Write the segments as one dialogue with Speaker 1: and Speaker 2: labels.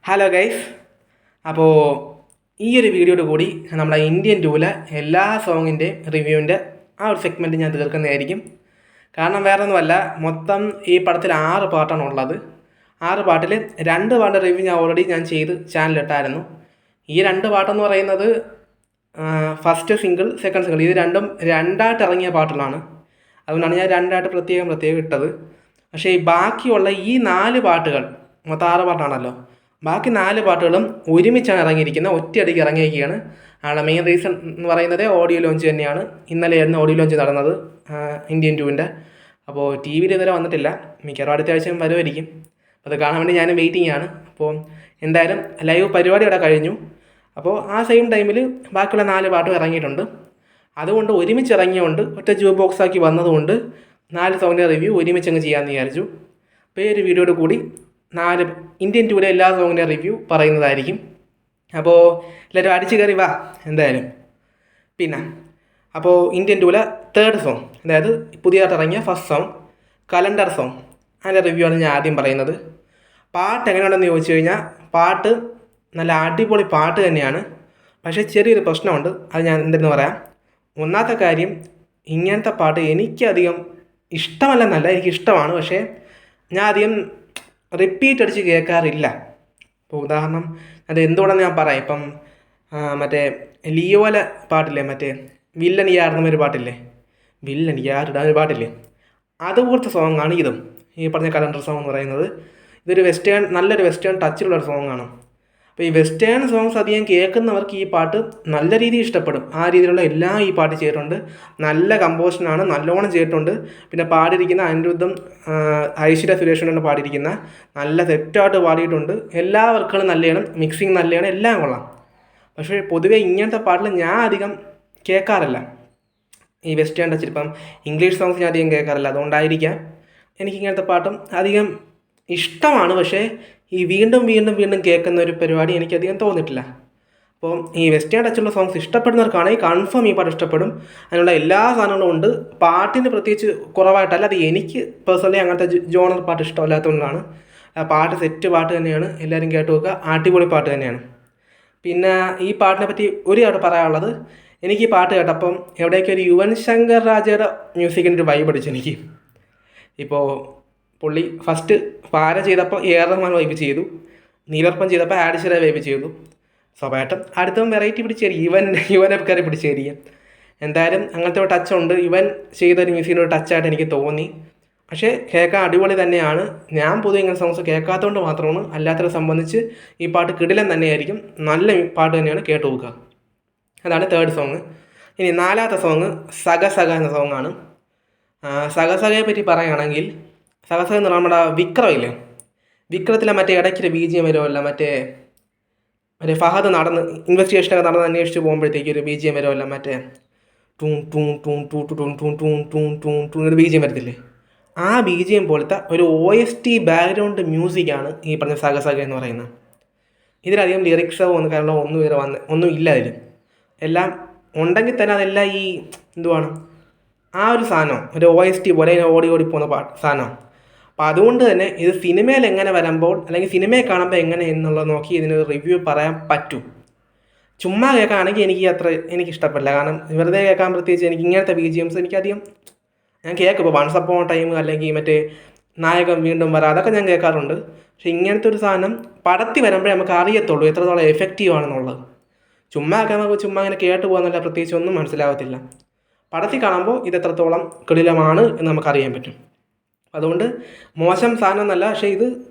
Speaker 1: Hello guys. അപ്പോൾ ഈ ഒരു വീഡിയോയോട് കൂടി നമ്മുടെ ഇന്ത്യൻ ടൂവിലെ എല്ലാ സോങ്ങിൻ്റെ റിവ്യൂവിൻ്റെ ആ ഒരു സെഗ്മെൻറ്റ് ഞാൻ തീർക്കുന്നതായിരിക്കും. കാരണം വേറെ ഒന്നുമല്ല, മൊത്തം ഈ പടത്തിൽ 6 പാർട്ടാണ് ഉള്ളത്. 6 പാട്ടിൽ 2 പാട്ട് റിവ്യൂ ഞാൻ ചെയ്ത് ചാനലിട്ടായിരുന്നു. ഈ 2 പാട്ടെന്ന് പറയുന്നത് ഫസ്റ്റ് സിംഗിൾ, സെക്കൻഡ് സിംഗിൾ, ഇത് രണ്ടും രണ്ടായിട്ട് ഇറങ്ങിയ പാട്ടുകളാണ്. അതുകൊണ്ടാണ് ഞാൻ രണ്ടായിട്ട് പ്രത്യേകം ഇട്ടത്. പക്ഷേ ഈ ബാക്കിയുള്ള ഈ 4 പാട്ടുകൾ, മൊത്തം 6 പാട്ടാണല്ലോ, ബാക്കി 4 പാട്ടുകളും ഒരുമിച്ചാണ് ഇറങ്ങിയിരിക്കുന്നത്, ഒറ്റയടിക്ക് ഇറങ്ങിയിരിക്കുകയാണ്. ആളുടെ മെയിൻ റീസൺ എന്ന് പറയുന്നത് ഓഡിയോ ലോഞ്ച് തന്നെയാണ്. ഇന്നലെയായിരുന്നു ഓഡിയോ ലോഞ്ച് നടന്നത് ഇന്ത്യൻ ടൂവിൻ്റെ. അപ്പോൾ ടി വിയിൽ ഇതുവരെ വന്നിട്ടില്ല, മിക്കവാറും അടുത്ത ആഴ്ച വരുമായിരിക്കും. അത് കാണാൻ വേണ്ടി ഞാനും വെയിറ്റിംഗ് ആണ്. അപ്പോൾ എന്തായാലും ലൈവ് പരിപാടി ഇവിടെ കഴിഞ്ഞു. അപ്പോൾ ആ സെയിം ടൈമിൽ ബാക്കിയുള്ള 4 പാട്ടും ഇറങ്ങിയിട്ടുണ്ട്. അതുകൊണ്ട് ഒരുമിച്ച് ഇറങ്ങിയുകൊണ്ട് ഒറ്റ ജൂബ് ബോക്സ് ആക്കി വന്നതുകൊണ്ട് 4 സോങ്ങിൻ്റെ റിവ്യൂ ഒരുമിച്ച് അങ്ങ് ചെയ്യാമെന്ന് വിചാരിച്ചു. അപ്പോൾ ഈ ഒരു വീഡിയോയോട് കൂടി 4 ഇന്ത്യൻ ടൂവിലെ എല്ലാ സോങ്ങിൻ്റെ റിവ്യൂ പറയുന്നതായിരിക്കും. അപ്പോൾ എല്ലാവരും അടിച്ചു കയറി വാ എന്തായാലും. പിന്നെ അപ്പോൾ ഇന്ത്യൻ ടൂവിലെ 3rd സോങ്, അതായത് പുതിയതായിട്ട് ഇറങ്ങിയ ഫസ്റ്റ് സോങ് കലണ്ടർ സോങ്, അതിൻ്റെ റിവ്യൂ ആണ് ഞാൻ ആദ്യം പറയുന്നത്. പാട്ട് എങ്ങനെയുണ്ടെന്ന് ചോദിച്ചു കഴിഞ്ഞാൽ പാട്ട് നല്ല അടിപൊളി പാട്ട് തന്നെയാണ്. പക്ഷേ ചെറിയൊരു പ്രശ്നമുണ്ട്, അത് ഞാൻ എന്തെന്ന് പറയാം. ഒന്നാമത്തെ കാര്യം, ഇങ്ങനത്തെ പാട്ട് എനിക്കധികം ഇഷ്ടമല്ലെന്നല്ല, എനിക്കിഷ്ടമാണ്. പക്ഷേ ഞാൻ അധികം റിപ്പീറ്റ് അടിച്ച് കേൾക്കാറില്ല. ഇപ്പോൾ ഉദാഹരണം അത് എന്തുകൊണ്ടെന്ന് ഞാൻ പറയാം. ഇപ്പം മറ്റേ ലിയോലെ പാട്ടില്ലേ, മറ്റേ വില്ലൻ യാറുന്നൊരു പാട്ടില്ലേ, വില്ലൻ യാറിടാനൊരു പാട്ടില്ലേ, അതുപോലത്തെ സോങ്ങാണ് ഇതും. ഈ പറഞ്ഞ കലണ്ടർ സോങ് എന്ന് പറയുന്നത് ഇതൊരു നല്ലൊരു വെസ്റ്റേൺ ടച്ചിലുള്ളൊരു സോങ്ങാണ്. അപ്പോൾ ഈ വെസ്റ്റേൺ സോങ്സ് അധികം കേൾക്കുന്നവർക്ക് ഈ പാട്ട് നല്ല രീതിയിൽ ഇഷ്ടപ്പെടും. ആ രീതിയിലുള്ള എല്ലാം ഈ പാട്ട് ചെയ്തിട്ടുണ്ട്. നല്ല കമ്പോസിഷനാണ്, നല്ലോണം ചെയ്തിട്ടുണ്ട്. പിന്നെ പാടിയിരിക്കുന്ന അനിരുദ്ധും ഐശ്വര്യ സുരേഷിനോട് പാടിയിരിക്കുന്ന നല്ല സെറ്റായിട്ട് പാടിയിട്ടുണ്ട്. എല്ലാ വർക്കുകളും നല്ലതാണ്, മിക്സിങ് നല്ലതാണ്, എല്ലാം കൊള്ളാം. പക്ഷേ പൊതുവേ ഇങ്ങനത്തെ പാട്ടിൽ ഞാൻ അധികം കേൾക്കാറില്ല. ഈ വെസ്റ്റേൺ ടച്ചിൽ ഇപ്പം ഇംഗ്ലീഷ് സോങ്സ് ഞാൻ അധികം കേൾക്കാറില്ല. അതുകൊണ്ടായിരിക്കാം എനിക്കിങ്ങനത്തെ പാട്ടും അധികം ഇഷ്ടമാണ്. പക്ഷേ ഈ വീണ്ടും കേൾക്കുന്ന ഒരു പരിപാടി എനിക്കധികം തോന്നിയിട്ടില്ല. അപ്പോൾ ഈ വെസ്റ്റേൺ ടച്ചുള്ള സോങ്സ് ഇഷ്ടപ്പെടുന്നവർക്കാണെങ്കിൽ കൺഫേം ഈ പാട്ട് ഇഷ്ടപ്പെടും. അതിനുള്ള എല്ലാ സാധനങ്ങളും ഉണ്ട്. പാട്ടിന് പ്രത്യേകിച്ച് കുറവായിട്ടല്ല, അത് എനിക്ക് പേഴ്സണലി അങ്ങനത്തെ ജോണർ പാട്ട് ഇഷ്ടമല്ലാത്തതുകൊണ്ടാണ്. ആ പാട്ട് സെറ്റ് പാട്ട് തന്നെയാണ്, എല്ലാവരും കേട്ട് നോക്കുക, അടിപൊളി പാട്ട് തന്നെയാണ്. പിന്നെ ഈ പാട്ടിനെ പറ്റി ഒരു കാര്യം പറയാനുള്ളത്, എനിക്ക് ഈ പാട്ട് കേട്ടപ്പം എവിടെയൊക്കെ ഒരു യുവൻ ശങ്കർ രാജയുടെ മ്യൂസിക്കിൻ്റെ ഒരു വൈബ് അടിച്ചു എനിക്ക്. ഇപ്പോൾ പുള്ളി ഫസ്റ്റ് പാര ചെയ്തപ്പോൾ എ.ആർ. റഹ്മാൻ വൈബ് ചെയ്തു, നീലർപ്പം ചെയ്തപ്പോൾ ആഡിഷറെ വൈബ് ചെയ്തു. സ്വാഭാവികം അടുത്തവൻ വെറൈറ്റി പിടിച്ചേരിക്കും, യുവനൊക്കെ കയറി പിടിച്ചേരിക്കും. എന്തായാലും അങ്ങനത്തെ ഒരു ടച്ചുണ്ട്, യുവൻ ചെയ്തൊരു മ്യൂസിക്കിൻ്റെ ഒരു ടച്ചായിട്ട് എനിക്ക് തോന്നി. പക്ഷേ കേൾക്കാൻ അടിപൊളി തന്നെയാണ്. ഞാൻ പൊതുവെ ഇങ്ങനെ സോങ്സ് കേൾക്കാത്തതുകൊണ്ട് മാത്രമാണ്, അല്ലാത്തവരെ സംബന്ധിച്ച് ഈ പാട്ട് കിടിലൻ തന്നെയായിരിക്കും, നല്ല പാട്ട് തന്നെയാണ്, കേട്ട് നോക്കുക. അതാണ് 3rd സോങ്. ഇനി 4ാമത്തെ സോങ് സഗ സഗ എന്ന സോങ്ങാണ്. സഗ സഗയെ പറ്റി പറയുകയാണെങ്കിൽ, സഗ സഗ എന്ന് പറഞ്ഞാൽ നമ്മുടെ വിക്രമില്ലേ, വിക്രത്തിലെ മറ്റേ ഇടയ്ക്കൊരു BGM വരുമല്ല, മറ്റേ ഫഹദ് ഇൻവെസ്റ്റിഗേഷനൊക്കെ നടന്ന് അന്വേഷിച്ച് പോകുമ്പോഴത്തേക്ക് ഒരു BGM വരുമല്ല, മറ്റേ ടൂൺ ടൂൺ ടൂൺ ടൂ ടൂൺ ടൂൺ ടൂൺ ടൂൺ ടൂൺ ടൂൺ ഒരു BGM വരത്തില്ലേ, ആ BGM പോലത്തെ ഒരു OST ബാക്ക്ഗ്രൗണ്ട് മ്യൂസിക്കാണ് ഈ പറഞ്ഞ സഗ സഗ എന്ന് പറയുന്നത്. ഇതിലധികം ലിറിക്സോ കാരണം ഒന്നും ഇല്ല അതിൽ. എല്ലാം ഉണ്ടെങ്കിൽ തന്നെ അതെല്ലാം ഈ എന്തുവാണ്, ആ ഒരു സാധനം ഒരു OST പോലെ ഓടി പോകുന്ന സാധനമാണ്. അപ്പോൾ അതുകൊണ്ട് തന്നെ ഇത് സിനിമയിൽ എങ്ങനെ വരുമ്പോൾ, അല്ലെങ്കിൽ സിനിമയെ കാണുമ്പോൾ എങ്ങനെ എന്നുള്ളത് നോക്കി ഇതിനൊരു റിവ്യൂ പറയാൻ പറ്റും. ചുമ്മാ കേൾക്കുകയാണെങ്കിൽ എനിക്കിഷ്ടപ്പെടില്ല. കാരണം വെറുതെ കേൾക്കാൻ പ്രത്യേകിച്ച് എനിക്ക് ഇങ്ങനത്തെ BGMs എനിക്കധികം ഞാൻ കേൾക്കും. ഇപ്പോൾ വൺസ് അപ്പോൺ ടൈം അല്ലെങ്കിൽ മറ്റേ നായകൻ വീണ്ടും വരാം, അതൊക്കെ ഞാൻ കേൾക്കാറുണ്ട്. പക്ഷേ ഇങ്ങനത്തെ ഒരു സാധനം പടത്തിൽ വരുമ്പോഴേ നമുക്ക് അറിയത്തുള്ളൂ എത്രത്തോളം എഫക്റ്റീവ് ആണെന്നുള്ളത്. ചുമ്മാ ഇങ്ങനെ കേട്ട് പോകുന്നല്ല, പ്രത്യേകിച്ച് ഒന്നും മനസ്സിലാകത്തില്ല. പടത്തിൽ കാണുമ്പോൾ ഇത് എത്രത്തോളം കിടിലമാണ് എന്ന് നമുക്കറിയാൻ പറ്റും. അതുകൊണ്ട് മോശം സാധനം എന്നല്ല, പക്ഷേ ഇത്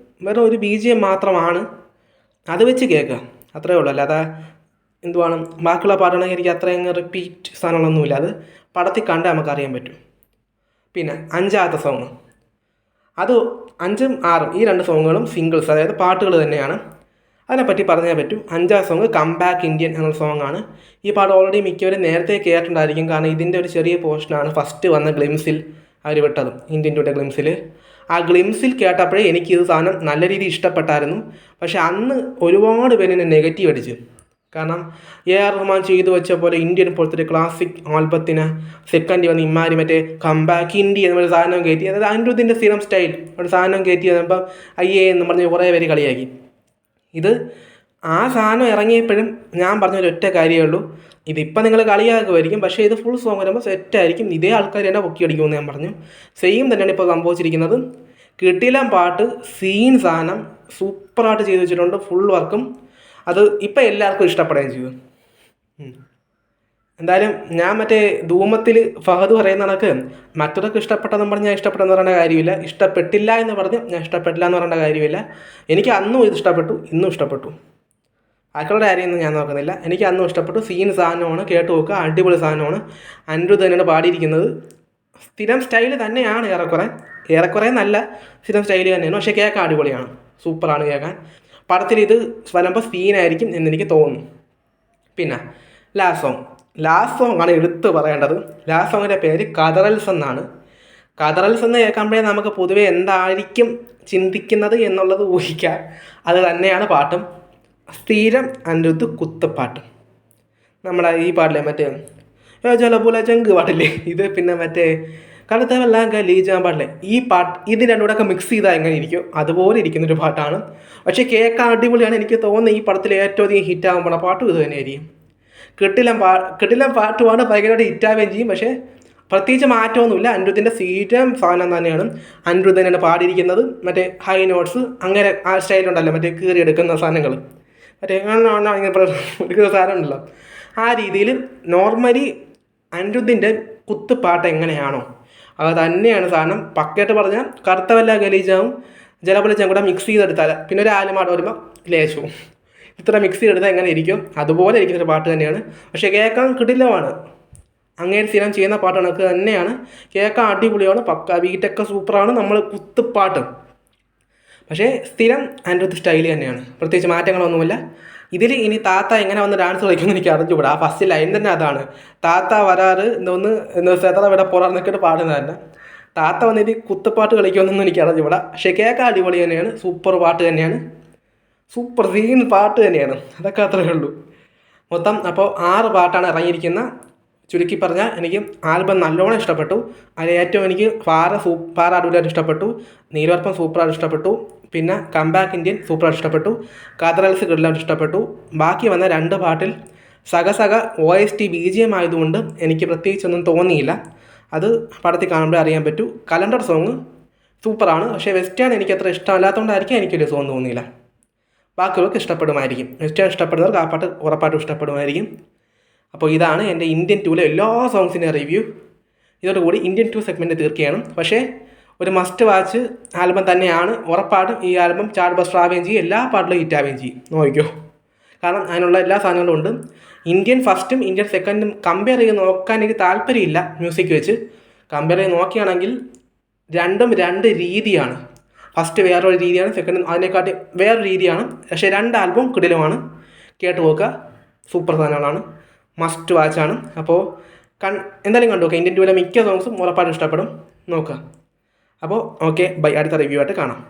Speaker 1: വെറും ഒരു BGM മാത്രമാണ്, അത് വെച്ച് കേൾക്കുക, അത്രയേ ഉള്ളൂ. അല്ലാതെ എന്തുവാണ് ബാക്കിയുള്ള പാട്ടാണെങ്കിൽ എനിക്ക് അത്രയും റിപ്പീറ്റ് സാധനങ്ങളൊന്നുമില്ല, അത് പടത്തിൽ കണ്ട് നമുക്കറിയാൻ പറ്റും. പിന്നെ 5ാമത്തെ സോങ്, അത് 5ഉം 6ഉം ഈ 2 സോങ്ങുകളും സിംഗിൾസ്, അതായത് പാട്ടുകൾ തന്നെയാണ്. അതിനെപ്പറ്റി പറഞ്ഞേ പറ്റൂ. 5ാം സോങ് കം ബാക്ക് ഇന്ത്യൻ എന്ന സോങ്ങാണ്. ഈ പാട്ട് ഓൾറെഡി മിക്കവരും നേരത്തെ കേട്ടിട്ടുണ്ടായിരിക്കും. കാരണം ഇതിൻ്റെ ഒരു ചെറിയ പോർഷനാണ് ഫസ്റ്റ് വന്ന ഗ്ലിംസിൽ അവർ വിട്ടത്, ഇന്ത്യൻ ടൂയുടെ ഗ്ലിംസിൽ. ആ ഗ്ലിംസിൽ കേട്ടപ്പോഴേ എനിക്കിത് സാധനം നല്ല രീതിയിൽ ഇഷ്ടപ്പെട്ടായിരുന്നു. പക്ഷേ അന്ന് ഒരുപാട് പേര് എന്നെ നെഗറ്റീവ് അടിച്ചു. കാരണം A.R. റഹ്മാൻ ചെയ്തു വെച്ച പോലെ ഇന്ത്യൻ പോലത്തെ ഒരു ക്ലാസിക് ആൽബത്തിന് സെക്കൻഡ് വന്ന് ഇമാരി മറ്റേ കം ബാക്ക് ഇന്ത്യ എന്നൊരു സാധനം കയറ്റി, അതായത് അനിരുദ്ധിൻ്റെ സ്ഥിരം സ്റ്റൈൽ ഒരു സാധനം കയറ്റി വന്നപ്പോൾ അയ്യേ എന്ന് പറഞ്ഞ് കുറേ പേര് കളിയാക്കി. ഇത് ആ സാധനം ഇറങ്ങിയപ്പോഴും ഞാൻ പറഞ്ഞൊരു ഒറ്റ കാര്യമേ ഉള്ളൂ, ഇതിപ്പോൾ നിങ്ങൾ കളിയാക്കുമായിരിക്കും, പക്ഷേ ഇത് ഫുൾ സോങ് വരുമ്പോൾ സെറ്റായിരിക്കും, ഇതേ ആൾക്കാർ തന്നെ പൊക്കി അടിക്കുമെന്ന് ഞാൻ പറഞ്ഞു. സെയിം തന്നെയാണ് ഇപ്പോൾ സംഭവിച്ചിരിക്കുന്നത്. കിടിലൻ പാട്ട്, സീൻ സാധനം സൂപ്പറായിട്ട് ചെയ്ത് വെച്ചിട്ടുണ്ട്, ഫുൾ വർക്കും. അത് ഇപ്പം എല്ലാവർക്കും ഇഷ്ടപ്പെടുകയും ചെയ്തു. എന്തായാലും ഞാൻ മറ്റേ ധൂമത്തിൽ ഫഹദ് പറയുന്ന കണക്ക് മറ്റൊരാൾക്ക് ഇഷ്ടപ്പെട്ടെന്ന് പറഞ്ഞ് ഞാൻ ഇഷ്ടപ്പെട്ടെന്ന് പറയേണ്ട കാര്യമില്ല, ഇഷ്ടപ്പെട്ടില്ല എന്ന് പറഞ്ഞ് ഞാൻ ഇഷ്ടപ്പെട്ടില്ല എന്ന് പറയേണ്ട കാര്യമില്ല. എനിക്ക് അന്നും ഇത് ഇഷ്ടപ്പെട്ടു, ഇന്നും ഇഷ്ടപ്പെട്ടു. ആക്കളുടെ കാര്യമൊന്നും ഞാൻ നോക്കുന്നില്ല. എനിക്ക് അന്നും ഇഷ്ടപ്പെട്ടു. സീൻ സാധനമാണ്, കേട്ട് നോക്കുക, അടിപൊളി സാധനമാണ്. അനിരുദ്ധ് തന്നെയാണ് പാടിയിരിക്കുന്നത്. സ്ഥിരം സ്റ്റൈൽ തന്നെയാണ് ഏറെക്കുറെ നല്ല സ്ഥിരം സ്റ്റൈൽ തന്നെയാണ്. പക്ഷേ കേൾക്കാൻ അടിപൊളിയാണ്, സൂപ്പറാണ് കേൾക്കാൻ. പടത്തിൽ ഇത് വരുമ്പോൾ സീനായിരിക്കും എന്നെനിക്ക് തോന്നുന്നു. പിന്നെ ലാസ്റ്റ് സോങ് ആണ് എടുത്ത് പറയേണ്ടത്. ലാസ്റ്റ് സോങ്ങിൻ്റെ പേര് കതറൽസ് എന്നാണ്. കതറൽസ് എന്ന് കേൾക്കുമ്പോഴേ നമുക്ക് പൊതുവെ എന്തായിരിക്കും ചിന്തിക്കുന്നത് എന്നുള്ളത് ഊഹിക്കാം. അത് തന്നെയാണ് പാട്ടും. സ്ഥിരം അനിരുദ്ധ് കുത്തപ്പാട്ട്. നമ്മുടെ ഈ പാട്ടില്ലേ മറ്റേ ജലപുല ചെങ്ക് പാട്ടില്ലേ, ഇത് പിന്നെ മറ്റേ കടുത്തവെല്ലാം ഗലീജാൻ പാട്ടില്ലേ, ഈ പാട്ട് ഇത് രണ്ടും കൂടെ ഒക്കെ മിക്സ് ചെയ്താൽ എങ്ങനെ ഇരിക്കും അതുപോലെ ഇരിക്കുന്നൊരു പാട്ടാണ്. പക്ഷേ കേൾക്കാൻ അടിപൊളിയാണ്. എനിക്ക് തോന്നുന്നത് ഈ പടത്തിൽ ഏറ്റവും അധികം ഹിറ്റാകാൻ പോണ പാട്ടും ഇത് തന്നെയായിരിക്കും. കിട്ടില്ല പാട്ടുമാണ്, ഭയങ്കരമായിട്ട് ഹിറ്റാവുകയും ചെയ്യും. പക്ഷേ പ്രത്യേകിച്ച് മാറ്റമൊന്നുമില്ല. അനിരുദ്ധിൻ്റെ സ്ഥിരം സാധനം തന്നെയാണ്. അനിരുദ്ധ് തന്നെയാണ് പാടിയിരിക്കുന്നത്. മറ്റേ ഹൈ നോട്ട്സ് അങ്ങനെ ആ സ്റ്റൈലുണ്ടല്ലോ, മറ്റേ കീറിയെടുക്കുന്ന സാധനങ്ങൾ, മറ്റേ ഇങ്ങനെ എടുക്കുന്ന സാധനം ഉണ്ടല്ലോ, ആ രീതിയിൽ നോർമലി അനിരുദ്ധിൻ്റെ കുത്തുപാട്ട് എങ്ങനെയാണോ അത് തന്നെയാണ് സാധനം. പക്കയായിട്ട് പറഞ്ഞാൽ കറുത്തവല്ല ഗലീജാവും ജലപൊളിച്ചും കൂടെ മിക്സ് ചെയ്തെടുത്താൽ പിന്നെ ഒരു ആലുമാട് വരുമ്പോൾ ലേശവും ഇത്ര മിക്സ് ചെയ്തെടുത്താൽ എങ്ങനെ ഇരിക്കും അതുപോലെ ഇരിക്കുന്നൊരു പാട്ട് തന്നെയാണ്. പക്ഷേ കേൾക്കാൻ കിടിലമാണ്. അങ്ങനെ സ്ഥിരം ചെയ്യുന്ന പാട്ട് കണക്ക് തന്നെയാണ്. കേൾക്കാൻ അടിപൊളിയാണ്, പക്ക ബീറ്റൊക്കെ സൂപ്പറാണ്. നമ്മൾ കുത്തുപാട്ട് പക്ഷേ സ്ഥിരം അനിരുദ്ധ് സ്റ്റൈൽ തന്നെയാണ്, പ്രത്യേകിച്ച് മാറ്റങ്ങളൊന്നുമില്ല. ഇതിൽ ഇനി താത്ത എങ്ങനെ വന്ന് ഡാൻസ് കളിക്കുമെന്ന് എനിക്ക് അറിഞ്ഞുകൂടാ. ആ ഫസ്റ്റ് ലൈൻ തന്നെ അതാണ്, താത്ത വരാറ് എന്തോന്ന് സെതറ ഇവിടെ പോറാന്നൊക്കെ പാടുന്നത് തന്നെ. താത്ത വന്ന് ഇത് കുത്തുപാട്ട് കളിക്കുമെന്നൊന്നും എനിക്ക് അറിഞ്ഞുകൂടാ. പക്ഷേ കേൾക്കാൻ അടിപൊളി തന്നെയാണ്, സൂപ്പർ പാട്ട് തന്നെയാണ്, സൂപ്പർ സീൻ പാട്ട് തന്നെയാണ്. അതൊക്കെ അത്രയേ ഉള്ളൂ മൊത്തം. അപ്പോൾ 6 പാട്ടാണ് ഇറങ്ങിയിരിക്കുന്നത്. ചുരുക്കി പറഞ്ഞാൽ എനിക്ക് ആൽബം നല്ലോണം ഇഷ്ടപ്പെട്ടു. അതിൽ ഏറ്റവും എനിക്ക് പാറ അടിപൊളിയായിട്ട് ഇഷ്ടപ്പെട്ടു, നീലോർപ്പം സൂപ്പറായിട്ട് ഇഷ്ടപ്പെട്ടു, പിന്നെ കംബാക്ക് ഇന്ത്യൻ സൂപ്പറായിട്ട് ഇഷ്ടപ്പെട്ടു, കതറൽസ് കിടലായിട്ട് ഇഷ്ടപ്പെട്ടു. ബാക്കി വന്ന 2 പാട്ടിൽ സഗ OST BGM ആയതുകൊണ്ട് എനിക്ക് പ്രത്യേകിച്ചൊന്നും തോന്നിയില്ല. അത് പടത്തിൽ കാണുമ്പോഴേ അറിയാൻ പറ്റൂ. കലണ്ടർ സോങ് സൂപ്പറാണ്, പക്ഷേ വെസ്റ്റേൺ എനിക്ക് അത്ര ഇഷ്ടമല്ലാത്തതുകൊണ്ടായിരിക്കും എനിക്കൊരു സോങ് തോന്നിയില്ല. ബാക്കിയുള്ളവർക്ക് ഇഷ്ടപ്പെടുമായിരിക്കും. വെസ്റ്റേൺ ഇഷ്ടപ്പെടുന്നവർക്ക് ആ പാട്ട് ഉറപ്പായിട്ടും ഇഷ്ടപ്പെടുമായിരിക്കും. അപ്പോൾ ഇതാണ് എൻ്റെ ഇന്ത്യൻ 2 എല്ലാ സോങ്സിൻ്റെ റിവ്യൂ. ഇതോടുകൂടി ഇന്ത്യൻ 2 സെഗ്മെൻറ്റ് തീർക്കുകയാണ്. പക്ഷേ ഒരു മസ്റ്റ് വാച്ച് ആൽബം തന്നെയാണ്. ഉറപ്പായിട്ടും ഈ ആൽബം ചാർട്ട് ബസ്റ്റർ ആവുകയും ചെയ്യും, എല്ലാ പാട്ടിലും ഹിറ്റ് ആവുകയും ചെയ്യും, നോക്കിക്കോ. കാരണം അതിനുള്ള എല്ലാ സാധനങ്ങളും ഉണ്ട്. ഇന്ത്യൻ ഫസ്റ്റും ഇന്ത്യൻ സെക്കൻഡും കമ്പയർ ചെയ്ത് നോക്കാൻ എനിക്ക് താല്പര്യമില്ല. മ്യൂസിക് വെച്ച് കമ്പയർ ചെയ്ത് നോക്കുകയാണെങ്കിൽ രണ്ടും 2 രീതിയാണ്. ഫസ്റ്റ് വേറൊരു രീതിയാണ്, സെക്കൻഡ് അതിനെക്കാട്ടി വേറൊരു രീതിയാണ്. പക്ഷേ 2 ആൽബം കിടിലമാണ്, കേട്ട് നോക്കുക, സൂപ്പർ സാധനങ്ങളാണ്, മസ്റ്റ് വാച്ചാണ്. അപ്പോൾ എന്തായാലും കണ്ടു നോക്കുക. ഇന്ത്യൻ 2 മിക്ക സോങ്സും ഉറപ്പായിട്ടും ഇഷ്ടപ്പെടും, നോക്കുക. അപ്പോൾ ഓക്കെ, ബൈ. അടുത്ത റിവ്യൂ ആയിട്ട് കാണാം.